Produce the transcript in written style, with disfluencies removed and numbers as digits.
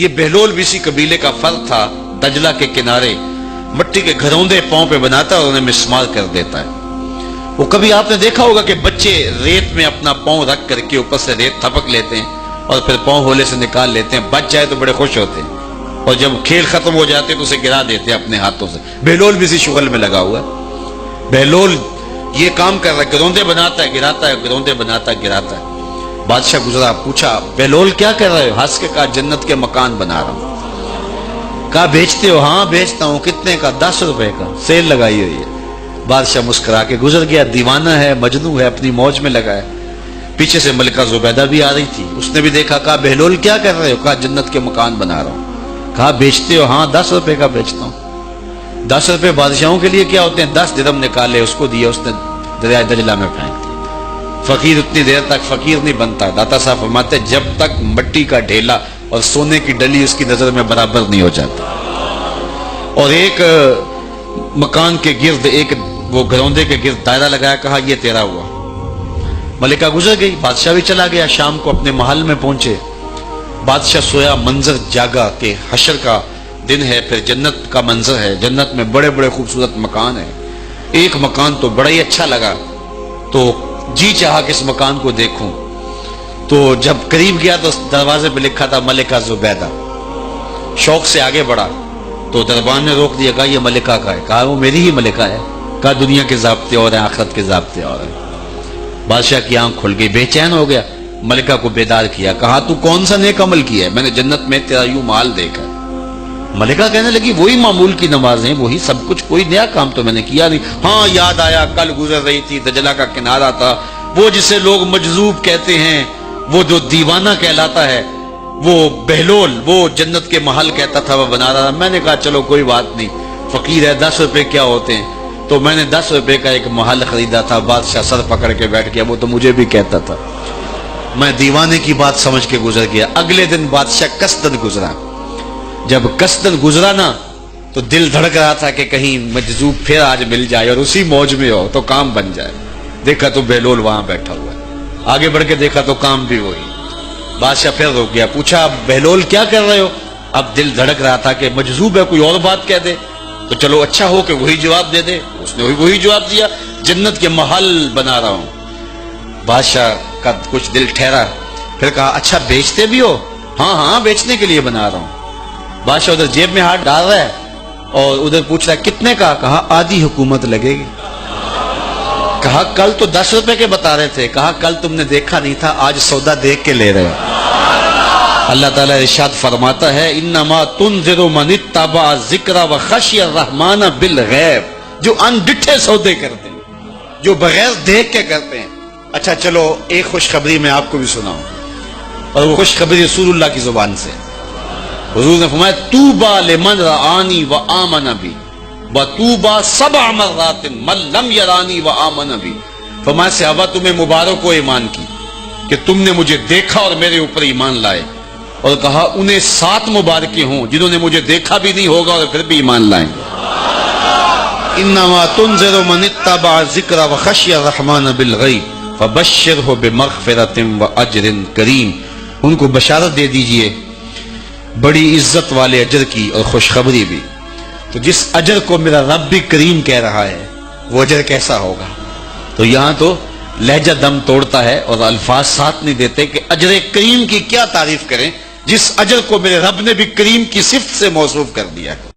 یہ بہلول بھی اسی قبیلے کا فرد تھا، دجلہ کے کنارے مٹی کے گھروندے پاؤں پہ بناتا ہے اور انہیں مسمار کر دیتا ہے۔ وہ کبھی آپ نے دیکھا ہوگا کہ بچے ریت میں اپنا پاؤں رکھ کر کے اوپر سے ریت تھپک لیتے ہیں اور پھر پاؤں ہولے سے نکال لیتے ہیں، بچ جائے تو بڑے خوش ہوتے ہیں، اور جب کھیل ختم ہو جاتے تو اسے گرا دیتے ہیں اپنے ہاتھوں سے۔ بہلول بھی اسی شغل میں لگا ہوا ہے۔ بہلول یہ کام کر رہا ہے، گروندے بناتا ہے گراتا ہے، گروندے بناتا ہے گراتا ہے۔ بادشاہ گزرا، پوچھا بہلول کیا کر رہے ہو؟ ہنس کے کہا جنت کے مکان بنا رہا ہوں۔ کہا بیچتے ہو؟ ہاں بیچتا ہوں۔ کتنے کا؟ 10 روپے کا، سیل لگائی ہوئی ہے۔ بادشاہ مسکرا کے گزر گیا، دیوانہ ہے، مجنوں ہے، اپنی موج میں لگا ہے۔ پیچھے سے ملکہ زبیدہ بھی آ رہی تھی، اس نے بھی دیکھا، کہا بہلول کیا کر رہے ہو؟ کہا جنت کے مکان بنا رہا ہوں۔ کہا بیچتے ہو؟ ہاں 10 روپے کا بیچتا ہوں۔ 10 روپے بادشاہوں کے لیے کیا ہوتے ہیں؟ 10 درہم نکالے، اس کو دیے، اس نے دریائے دجلہ میں پھینک دیا۔ فقیر اتنی دیر تک فقیر نہیں بنتا۔ داتا صاحب فرماتے جب تک مٹی کا ڈھیلا اور سونے کی ڈلی اس کی نظر میں برابر نہیں ہو جاتا۔ اور ایک مکان کے گرد، ایک وہ گھروندے کے گرد دائرہ لگایا، کہا یہ تیرا ہوا۔ ملکہ گزر گئی، بادشاہ بھی چلا گیا۔ شام کو اپنے محل میں پہنچے، بادشاہ سویا، منظر جاگا کہ حشر کا دن ہے، پھر جنت کا منظر ہے، جنت میں بڑے بڑے خوبصورت مکان ہیں۔ ایک مکان تو بڑا ہی اچھا لگا، تو جی چاہا کہ اس مکان کو دیکھوں۔ تو جب قریب گیا تو اس دروازے پہ لکھا تھا ملکہ زبیدہ۔ شوق سے آگے بڑھا تو دربان نے روک دیا، کہا یہ ملکہ کا ہے۔ کہا وہ میری ہی ملکہ ہے۔ کہا دنیا کے ضابطے اور ہیں، آخرت کے ضابطے اور ہیں۔ بادشاہ کی آنکھ کھل گئی، بے چین ہو گیا، ملکہ کو بیدار کیا، کہا تو کون سا نیک عمل کیا ہے؟ میں نے جنت میں تیرا یوں مال دیکھا ہے۔ ملکہ کہنے لگی وہی معمول کی نمازیں، وہی سب کچھ، کوئی نیا کام تو میں نے کیا نہیں۔ ہاں یاد آیا، کل گزر رہی تھی، دجلہ کا کنارہ تھا، وہ جسے لوگ مجذوب کہتے ہیں، وہ جو دیوانہ کہلاتا ہے، وہ بہلول، وہ جنت کے محل کہتا تھا، وہ بنا رہا تھا۔ میں نے کہا چلو کوئی بات نہیں، فقیر ہے، 10 روپے کیا ہوتے ہیں؟ تو میں نے 10 روپے کا ایک محل خریدا تھا۔ بادشاہ سر پکڑ کے بیٹھ گیا، وہ تو مجھے بھی کہتا تھا۔ میں دیوانے کی بات سمجھ کے گزر گیا۔ اگلے دن بادشاہ قصدن گزرا۔ جب قصدن گزرا نا تو دل دھڑک رہا تھا کہ کہیں مجذوب پھر آج مل جائے اور اسی موج میں ہو تو کام بن جائے۔ دیکھا تو بہلول وہاں بیٹھا ہوا ہے، آگے بڑھ کے دیکھا تو کام بھی وہی۔ بادشاہ پھر رک گیا، پوچھا بہلول کیا کر رہے ہو؟ اب دل دھڑک رہا تھا کہ مجذوب ہے، کوئی اور بات کہہ دے تو چلو اچھا ہو کہ وہی جواب دے دے۔ اس نے وہی جواب دیا، جنت کے محل بنا رہا ہوں۔ بادشاہ کا کچھ دل ٹھہرا، پھر کہا اچھا بیچتے بھی ہو؟ ہاں ہاں بیچنے کے لیے بنا رہا ہوں۔ بادشاہ ادھر جیب میں ہاتھ ڈال رہا ہے اور ادھر پوچھ رہا ہے کتنے کا؟ کہا آدھی حکومت لگے گی۔ کہا کل تو 10 روپے کے بتا رہے تھے۔ کہا کل تم نے دیکھا نہیں تھا، آج سودا دیکھ کے لے رہے ہو۔ اللہ تعالیٰ ارشاد فرماتا ہے انما تنذر من اتبع الذکر وخشی الرحمن بالغیب، جو ان ڈٹھے سودے کرتے ہیں، جو بغیر دیکھ کے کرتے ہیں۔ اچھا چلو ایک خوشخبری میں آپ کو بھی سناؤں، اور وہ خوشخبری رسول اللہ کی زبان سے۔ حضور نے فرمایا طوبی لمن رآنی وآمن بی وطوبی 7 مرات من لم یرانی وآمن بی۔ فرمایا صحابہ تمہیں مبارک ہو ایمان کی کہ تم نے مجھے دیکھا اور میرے اوپر ایمان لائے، اور کہا انہیں 7 مبارکیں ہوں جنہوں نے مجھے دیکھا بھی نہیں ہوگا اور پھر بھی ایمان لائیں۔ انما تنذر من اتبع الذکر وخشی الرحمن بالغیب فبشرہ بمغفرۃ واجر کریم۔ ان کو بشارت دے دیجئے بڑی عزت والے اجر کی اور خوشخبری بھی۔ تو جس اجر کو میرا رب بھی کریم کہہ رہا ہے وہ اجر کیسا ہوگا؟ تو یہاں تو لہجہ دم توڑتا ہے اور الفاظ ساتھ نہیں دیتے کہ اجر کریم کی کیا تعریف کریں جس اجر کو میرے رب نے بھی کریم کی صفت سے موصوف کر دیا ہے۔